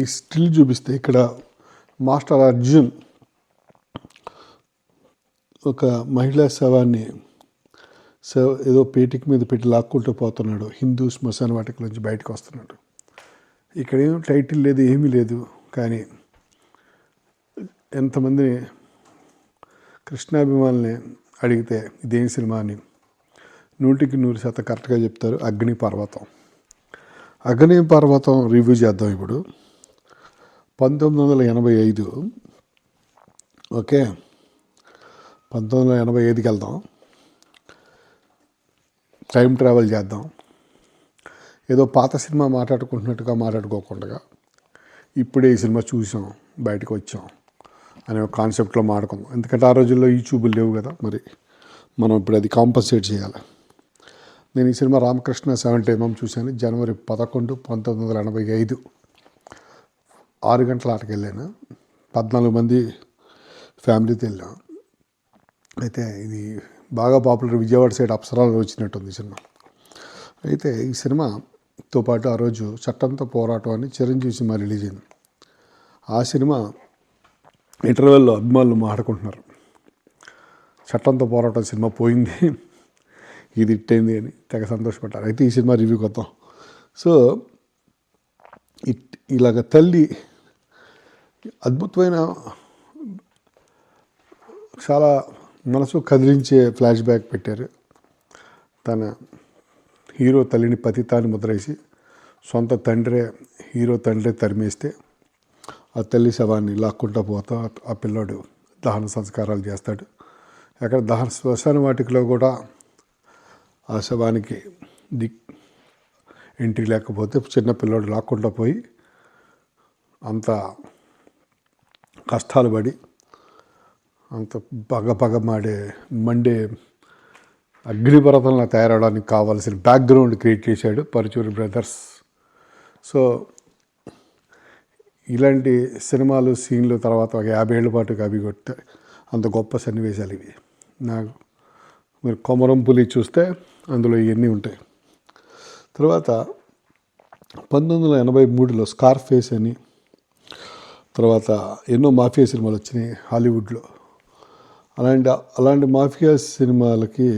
ఈ స్టిల్ చూపిస్తే ఇక్కడ మాస్టర్ అర్జున్ ఒక మహిళా శవాన్ని ఏదో పేటికి మీద పెట్టి లాక్కుంటూ పోతున్నాడు. హిందూ శ్మశాన వాటిక నుంచి బయటకు వస్తున్నాడు. ఇక్కడ ఏం టైటిల్ లేదు, ఏమీ లేదు. కానీ ఎంతమంది కృష్ణాభిమానుల్ని అడిగితే ఇదేం సినిమా అని 100% కరెక్ట్గా చెప్తారు. అగ్నిపర్వతం. అగ్నిపర్వతం రివ్యూ చేద్దాం ఇప్పుడు. 1985. ఓకే, 1985కి వెళ్దాం. టైం ట్రావెల్ చేద్దాం. ఏదో పాత సినిమా మాట్లాడుకుంటున్నట్టుగా మాట్లాడుకోకుండా ఇప్పుడే ఈ సినిమా చూసాం, బయటకు వచ్చాం అనే ఒక కాన్సెప్ట్లో మాట్లాడుకుందాం. ఎందుకంటే ఆ రోజుల్లో యూట్యూబ్లు లేవు కదా, మరి మనం ఇప్పుడు అది కాంపన్సేట్ చేయాలి. నేను ఈ సినిమా రామకృష్ణ 70mm చూశాను. జనవరి 11, 1985 6 గంటల ఆటకి వెళ్ళాను. 14 మంది ఫ్యామిలీతో వెళ్ళాం. అయితే ఇది బాగా పాపులర్, విజయవాడ సైడ్ అప్సరాలు వచ్చినట్టుంది సినిమా. అయితే ఈ సినిమాతో పాటు ఆ రోజు చట్టంతో పోరాటం అని చిరంజీవి సినిమా రిలీజ్ అయింది. ఆ సినిమా ఇంటర్వెల్లో అభిమానులు మాట్లాడుకుంటున్నారు, చట్టంతో పోరాటం సినిమా పోయింది, ఇది ఇట్టయింది అని తెగ సంతోషపడ్డారు. అయితే ఈ సినిమా రివ్యూకి వద్దాం. సో ఇలాగ తల్లి అద్భుతమైన, చాలా మనసు కదిలించే ఫ్లాష్ బ్యాక్ పెట్టారు. తన హీరో తల్లిని పతితాన్ని ముద్రేసి సొంత హీరో తండ్రే తరిమేస్తే ఆ తల్లి శవాన్ని లాక్కుంటా పోతా ఆ పిల్లోడు దహన సంస్కారాలు చేస్తాడు. అక్కడ దహన శ్మశాన వాటికలో కూడా ఆ శవానికి ఎంట్రీ లేకపోతే చిన్న పిల్లోడు లాక్కుంటా పోయి అంత కష్టాలు పడి అంత మండే అగ్నిపర్వతంలో తయారవడానికి కావాల్సిన బ్యాక్గ్రౌండ్ క్రియేట్ చేశాడు పరుచూరి బ్రదర్స్. సో ఇలాంటి సినిమాలు, సీన్లు తర్వాత ఒక 50 ఏళ్ళ పాటు అవి కొట్టే అంత గొప్ప సన్నివేశాలు ఇవి. నాకు మీరు కొమరం పులి చూస్తే అందులో ఇవన్నీ ఉంటాయి. తర్వాత 1983లో స్కార్ఫేస్ అని, తర్వాత ఎన్నో మాఫియా సినిమాలు వచ్చినాయి హాలీవుడ్లో. అలాంటి మాఫియా సినిమాలకి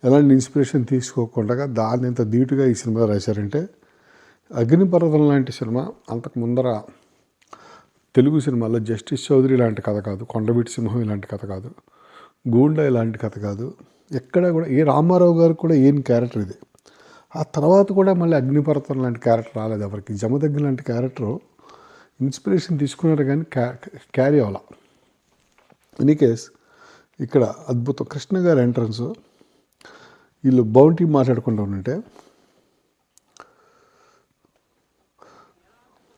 ఎలాంటి ఇన్స్పిరేషన్ తీసుకోకుండా దాన్ని ఎంత ధీటుగా ఈ సినిమా రాశారంటే, అగ్నిపర్వతం లాంటి సినిమా అంతకు ముందర తెలుగు సినిమాల్లో జస్టిస్ చౌదరి లాంటి కథ కాదు, కొండవీటి సింహం ఇలాంటి కథ కాదు, గూండా ఇలాంటి కథ కాదు. ఎక్కడ కూడా ఏ రామారావు గారు కూడా ఏం క్యారెక్టర్ ఇది. ఆ తర్వాత కూడా మళ్ళీ అగ్నిపర్వతం లాంటి క్యారెక్టర్ రాలేదు ఎవరికి. జమదగ్ని లాంటి క్యారెక్టరు ఇన్స్పిరేషన్ తీసుకున్నారు కానీ క్యారీ అవ్వాల. ఎనీ కేస్ ఇక్కడ అద్భుతం. కృష్ణ గారి ఎంట్రన్స్, వీళ్ళు బౌంటీ మాట్లాడుకుంటూ ఉంటే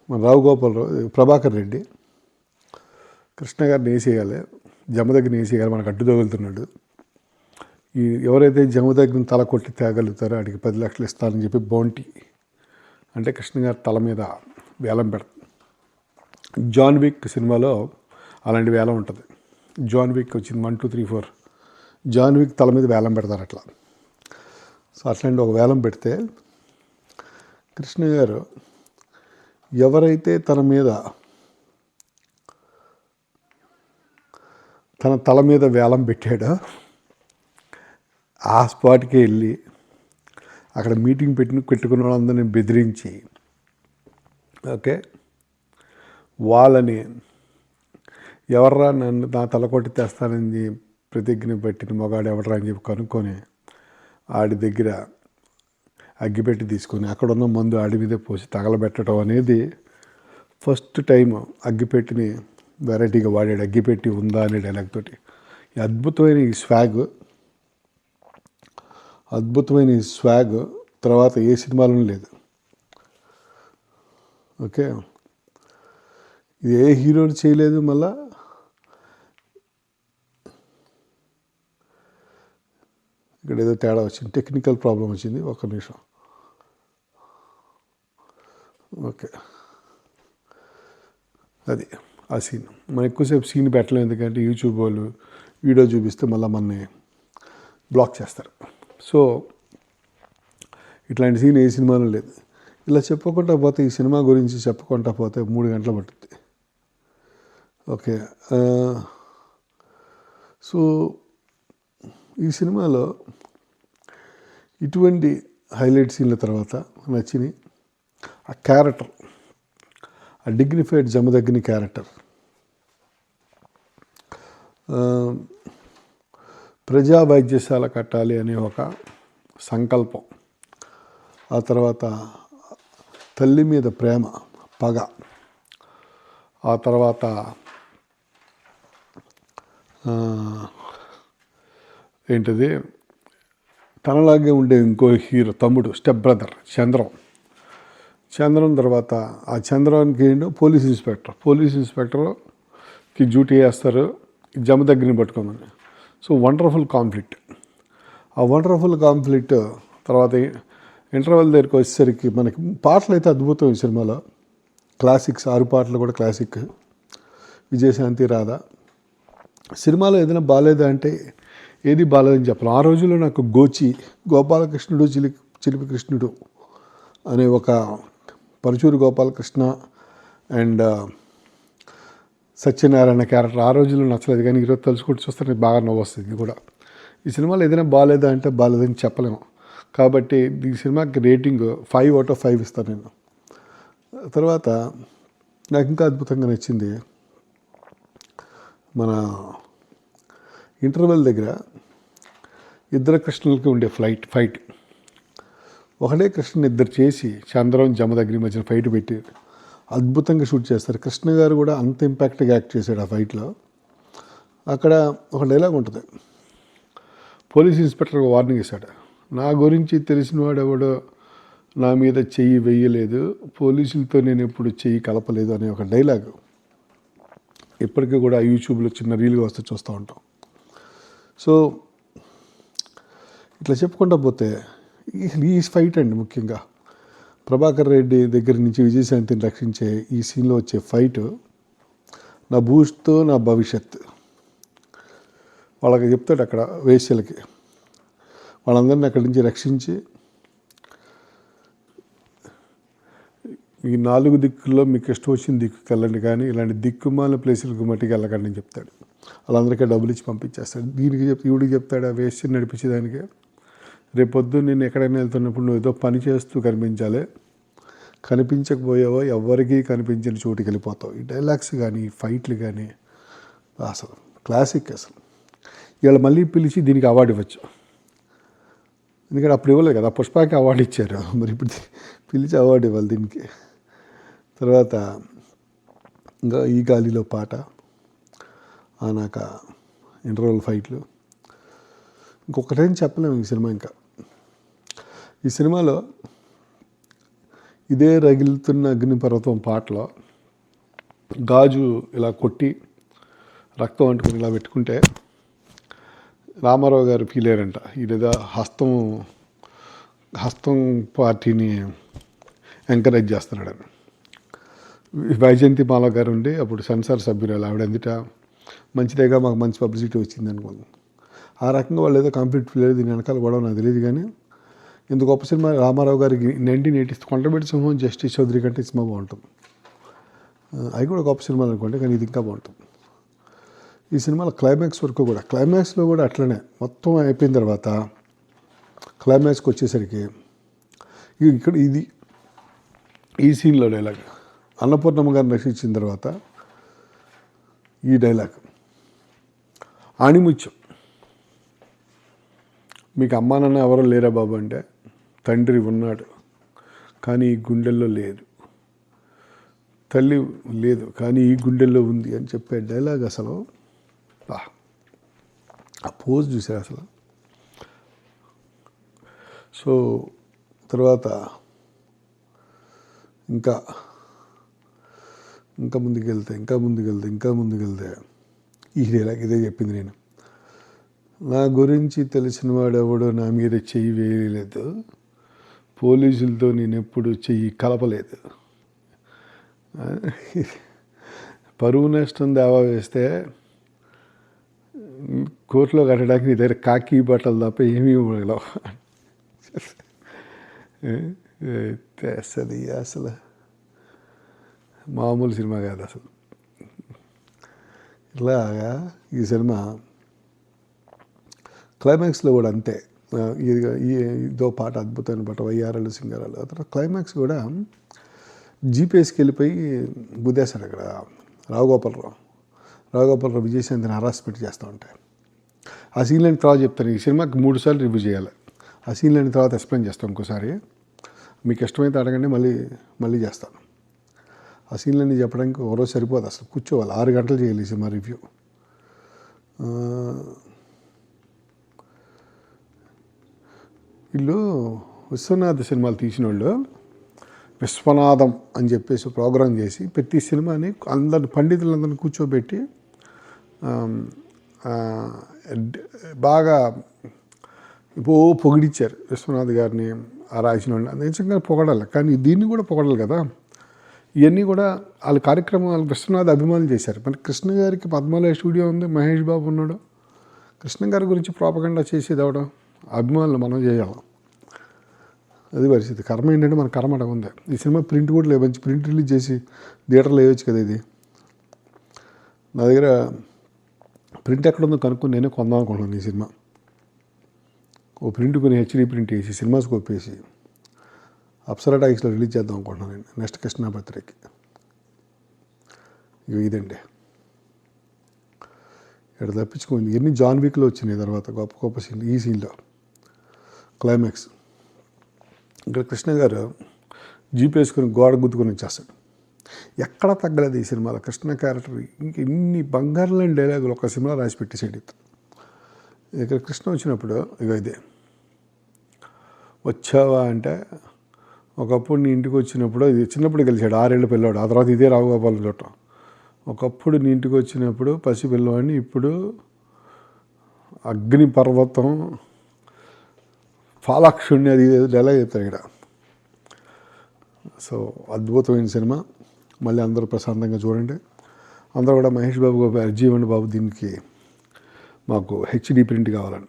మన రావు గోపాలరావు, ప్రభాకర్ రెడ్డి కృష్ణ గారిని వేసేయాలి, జమదగ్ని వేసేయాలి, మనకు అడ్డు తగులుతున్నాడు. ఎవరైతే జమదగ్ని తల కొట్టి తేగలుగుతారో వాడికి 10 లక్షలు ఇస్తారని చెప్పి బౌంటీ అంటే కృష్ణ గారి తల మీద వేలం పెడతారు. జాన్ విక్ సినిమాలో అలాంటి వేలం ఉంటుంది. జాన్ విక్ వచ్చింది 1, 2, 3, 4. జాన్ విక్ తల మీద వేలం పెడతారు అట్లా. సో అట్లాంటి ఒక వేలం పెడితే కృష్ణ గారు ఎవరైతే తన తల మీద వేలం పెట్టాడో ఆ స్పాట్కి వెళ్ళి అక్కడ మీటింగ్ పెట్టుకున్న వాళ్ళందరినీ బెదిరించి, ఓకే, వాళ్ళని ఎవర్రా నా తల కొట్టి తెస్తానని ప్రతిజ్ఞ పెట్టిన మగాడు ఎవడరా అని చెప్పి కనుక్కొని ఆడి దగ్గర అగ్గిపెట్టి తీసుకొని అక్కడున్న మందు ఆడి మీదే పోసి తగలబెట్టడం అనేది ఫస్ట్ టైం అగ్గిపెట్టిని వెరైటీగా వాడాడు. అగ్గిపెట్టి ఉందా అనే డైలాగ్ తోటి. అద్భుతమైన ఈ స్వాగ్ తర్వాత ఏ సినిమాలోనూ లేదు. ఓకే, ఇది ఏ హీరోని చేయలేదు. మళ్ళా ఇక్కడ ఏదో తేడా వచ్చింది, టెక్నికల్ ప్రాబ్లం వచ్చింది. ఒక్క నిమిషం. ఓకే, అది ఆ సీన్. మనం ఎక్కువసేపు సీన్ పెట్టలేం, ఎందుకంటే యూట్యూబ్ వాళ్ళు వీడియో చూపిస్తే మళ్ళీ మనని బ్లాక్ చేస్తారు. సో ఇట్లాంటి సీన్ ఏ సినిమాలో లేదు. ఇలా చెప్పుకుంటా పోతే ఈ సినిమా గురించి చెప్పుకుంటా పోతే 3 గంటలు పట్టుద్ది. ఓకే. సో ఈ సినిమాలో ఇటువంటి హైలైట్ సీన్ల తర్వాత నచ్చినాయి ఆ క్యారెక్టర్, ఆ డిగ్నిఫైడ్ జమదగ్ని క్యారెక్టర్, ప్రజా వైద్యశాల కట్టాలి అనే ఒక సంకల్పం, ఆ తర్వాత తల్లి మీద ప్రేమ, పగ, ఆ తర్వాత ఏంటిది తనలాగే ఉండే ఇంకో హీరో తమ్ముడు, స్టెప్ బ్రదర్ చంద్రం తర్వాత ఆ చంద్రానికి ఏంటో పోలీస్ ఇన్స్పెక్టర్కి డ్యూటీ వేస్తారు జమదగ్ని పట్టుకోమని. So wonderful conflict. ఆ వండర్ఫుల్ కాన్ఫ్లిక్ట్ తర్వాత ఇంటర్వెల్ దగ్గరికి వచ్చేసరికి మనకి పాటలు అయితే అద్భుతం ఈ సినిమాలో. క్లాసిక్స్ 6 పాటలు కూడా క్లాసిక్. విజయశాంతి, రాధ. సినిమాలో ఏదైనా బాగాలేదా అంటే ఏది బాగాలేదని చెప్పాలి. ఆ రోజుల్లో నాకు గోపాలకృష్ణుడు చిలిపి కృష్ణుడు అనే ఒక పరుచూరు గోపాలకృష్ణ అండ్ సత్యనారాయణ క్యారెక్టర్ ఆ రోజుల్లో నచ్చలేదు, కానీ ఈరోజు తలుచుకుంటూ చూస్తే నాకు బాగా నవ్వు వస్తుంది కూడా. ఈ సినిమాలో ఏదైనా బాగాలేదా అంటే బాగాలేదని చెప్పలేము. కాబట్టి ఈ సినిమాకి రేటింగ్ 5/5 ఇస్తాను నేను. తర్వాత నాకు ఇంకా అద్భుతంగా నచ్చింది మన ఇంటర్వెల్ దగ్గర ఇద్దరు కృష్ణులకి ఉండే ఫైట్. ఒకటే కృష్ణని ఇద్దరు చేసి చంద్రం జమదగ్ని మధ్యన ఫైట్ పెట్టి అద్భుతంగా షూట్ చేస్తారు. కృష్ణ గారు కూడా అంత ఇంపాక్ట్గా యాక్ట్ చేశాడు ఆ ఫైట్లో. అక్కడ ఒక డైలాగ్ ఉంటుంది, పోలీస్ ఇన్స్పెక్టర్ వార్నింగ్ ఇస్తాడు, నా గురించి తెలిసిన వాడు ఎవడో నా మీద చెయ్యి వేయలేదు, పోలీసులతో నేను ఎప్పుడు చెయ్యి కలపలేదు అనే ఒక డైలాగ్ ఇప్పటికీ కూడా యూట్యూబ్లో చిన్న రీల్గా వస్తే చూస్తూ ఉంటాం. సో ఇట్లా చెప్పుకుంటా పోతే ఈ ఫైట్ అండి ముఖ్యంగా ప్రభాకర్ రెడ్డి దగ్గర నుంచి విజయశాంతిని రక్షించే ఈ సీన్లో వచ్చే ఫైట్ నా బూస్ట్తో నా భవిష్యత్. వాళ్ళకి చెప్తాడు అక్కడ వేశ్యలకి, వాళ్ళందరినీ అక్కడి నుంచి రక్షించి ఈ 4 దిక్కుల్లో మీకు ఇష్టం వచ్చిన దిక్కుకి వెళ్ళండి, కానీ ఇలాంటి దిక్కుమాల ప్లేసులకు మట్టికి వెళ్ళకండి అని చెప్తాడు. వాళ్ళందరికీ డబ్బులు ఇచ్చి పంపించేస్తాడు. ఈవిడికి చెప్తాడు ఆ వేశ్యని నడిపించేదానికి, రేపొద్దు నేను ఎక్కడైనా వెళ్తున్నప్పుడు నువ్వు ఏదో పని చేస్తూ కనిపించాలి, కనిపించకపోయావో ఎవరికీ కనిపించిన చోటుకి వెళ్ళిపోతావు. ఈ డైలాగ్స్ కానీ ఈ ఫైట్లు కానీ అసలు క్లాసిక్. అసలు ఇవాళ మళ్ళీ పిలిచి దీనికి అవార్డు ఇవ్వచ్చు, ఎందుకంటే అప్పుడు ఇవ్వలేదు కదా, పుష్పకి అవార్డు ఇచ్చారు, మరి ఇప్పుడు పిలిచి అవార్డు ఇవ్వాలి దీనికి. తర్వాత ఇంకా ఈ గాలిలో పాట, నాకు ఇంటర్వల్ ఫైట్లు, ఇంకొకటేం చెప్పలేము ఈ సినిమా. ఇంకా ఈ సినిమాలో ఇదే రగిలుతున్న అగ్నిపర్వతం పాటలో గాజు ఇలా కొట్టి రక్తం అంటుకుని ఇలా పెట్టుకుంటే రామారావు గారు ఫీల్ అయ్యారంట, ఇదేదో హస్తం పార్టీని ఎంకరేజ్ చేస్తున్నాడని. వైజయంతి మాల గారు ఉండి అప్పుడు సెన్సార్ సభ్యురాలు, ఆవిడ ఎందుట మంచిదేగా మాకు మంచి పబ్లిసిటీ వచ్చింది అనుకుంది. ఆ రకంగా వాళ్ళు ఏదో కంప్లీట్ ఫీల్ అయ్యేది, దీని వెనకాల కూడా నాకు తెలియదు. కానీ ఇంత గొప్ప సినిమా రామారావు గారికి 1980 కొండబెట్టి సింహం జస్టిస్ చౌదరి కంటే సినిమా బాగుంటుంది. అవి కూడా గొప్ప సినిమాలు అనుకోండి, కానీ ఇది ఇంకా బాగుంటుంది. ఈ సినిమాలో క్లైమాక్స్ వరకు కూడా, క్లైమాక్స్లో కూడా అట్లనే మొత్తం అయిపోయిన తర్వాత క్లైమాక్స్కి వచ్చేసరికి ఇక్కడ ఈ సీన్లో డైలాగ్, అన్నపూర్ణమ్మ గారిని రక్షించిన తర్వాత ఈ డైలాగ్, ఆణిముత్యం, మీకు అమ్మా నాన్న ఎవరో లేరా బాబు అంటే, తండ్రి ఉన్నాడు కానీ ఈ గుండెల్లో లేదు, తల్లి లేదు కానీ ఈ గుండెల్లో ఉంది అని చెప్పే డైలాగ్ అసలు ఆ పోజ్ చూసారు అసలు. సో తర్వాత ఇంకా ముందుకెళ్తే ఈ డైలాగ్ ఇదే చెప్పింది నేను, నా గురించి తెలిసిన వాడెవడో నా మీద చెయ్యి వేయలేదు, పోలీసులతో నేను ఎప్పుడు చెయ్యి కలపలేదు. పరువు నష్టం దావా వేస్తే కోర్టులో కట్టడానికి నీ దగ్గర కాకి బట్టలు తప్ప ఏమీ ఇవ్వగలవు. అయితే అసలు మామూలు సినిమా కాదు అసలు. ఇలాగా ఈ సినిమా క్లైమాక్స్లో కూడా అంతే. ఇదో పాట, అద్భుతమైన పాట, వయ్యారాలు సింగారాలు. ఆ తర్వాత క్లైమాక్స్ కూడా జీపీఎస్కి వెళ్ళిపోయి గుద్దేశాడు అక్కడ రావుగోపాలరావు విజయశాంతిని హరాస్మెంట్ చేస్తూ ఉంటాయి. ఆ సీన్లైన తర్వాత చెప్తాను. ఈ సినిమాకి 3 సార్లు రివ్యూ చేయాలి. ఆ సీన్లైన తర్వాత ఎక్స్ప్లెయిన్ చేస్తాను ఇంకోసారి. మీకు ఇష్టమైతే అడగండి, మళ్ళీ చేస్తాను. ఆ సీన్లన్నీ చెప్పడానికి ఓ రోజు సరిపోదు అసలు, కూర్చోవాలి. 6 గంటలు చేయాలి ఈ సినిమా రివ్యూ. వీళ్ళు విశ్వనాథ్ సినిమాలు తీసిన వాళ్ళు విశ్వనాథం అని చెప్పేసి ప్రోగ్రాం చేసి ప్రతి సినిమాని పండితులందరినీ కూర్చోబెట్టి బాగా పొగిడిచ్చారు విశ్వనాథ్ గారిని, ఆ రాసిన వాళ్ళు. నిజంగా పొగడాలి, కానీ దీన్ని కూడా పొగడాలి కదా. ఇవన్నీ కూడా వాళ్ళ కార్యక్రమాలు విశ్వనాథ్ అభిమానులు చేశారు. మరి కృష్ణ గారికి పద్మాలయ స్టూడియో ఉంది, మహేష్ బాబు ఉన్నాడు. కృష్ణ గారి గురించి ప్రాపగండా చేసేది అవడం అభిమానులు మనం చేయాలి. అది పరిస్థితి. కర్మ ఏంటంటే మన కర్మ అక్కడ ఉంది. ఈ సినిమా ప్రింట్ కూడా లేదు, మంచి ప్రింట్ రిలీజ్ చేసి థియేటర్లో వేయవచ్చు కదా. ఇది నా దగ్గర ప్రింట్ ఎక్కడుందో కనుక్కొని నేనే కొందాం అనుకుంటున్నాను. ఈ సినిమా ఓ ప్రింట్ కొని హెచ్డీ ప్రింట్ వేసి సినిమాస్కి ఒప్పేసి అప్సరా టాకీస్లో రిలీజ్ చేద్దాం అనుకుంటున్నాను నేను నెక్స్ట్ కృష్ణ బర్త్డేకి. ఇదండి ఇక్కడ తప్పించుకుంది. ఎన్ని జాన్ వీక్లో వచ్చినాయి తర్వాత గొప్ప గొప్ప సీన్లు. ఈ సీన్లో క్లైమాక్స్ ఇక్కడ కృష్ణ గారు జీప్ వేసుకొని గోడ గుద్దుకొని వచ్చేస్తాడు. ఎక్కడ తగ్గలేదు ఈ సినిమాలో కృష్ణ క్యారెక్టర్. ఇంక ఇన్ని బంగారం లేని డైలాగులు ఒక సినిమా రాసి పెట్టేసాడు. ఇక్కడ కృష్ణ వచ్చినప్పుడు ఇదే వచ్చావా అంటే, ఒకప్పుడు నీ ఇంటికి వచ్చినప్పుడు, ఇది చిన్నప్పుడు గెలిచాడు 6 ఏళ్ళ పిల్లవాడు. ఆ తర్వాత ఇదే రావుగోపాలం చూడటం. ఒకప్పుడు నీ ఇంటికి వచ్చినప్పుడు పసి పిల్లవాడిని, ఇప్పుడు అగ్ని పర్వతం ఫాలాక్షుణ్ణి, అది డైలాగ్ చెప్తారు ఇక్కడ. సో అద్భుతమైన సినిమా. మళ్ళీ అందరూ ప్రశాంతంగా చూడండి. అందరూ కూడా మహేష్ బాబు అర్జీవండి బాబు, దీనికి మాకు హెచ్డీ ప్రింట్ కావాలండి.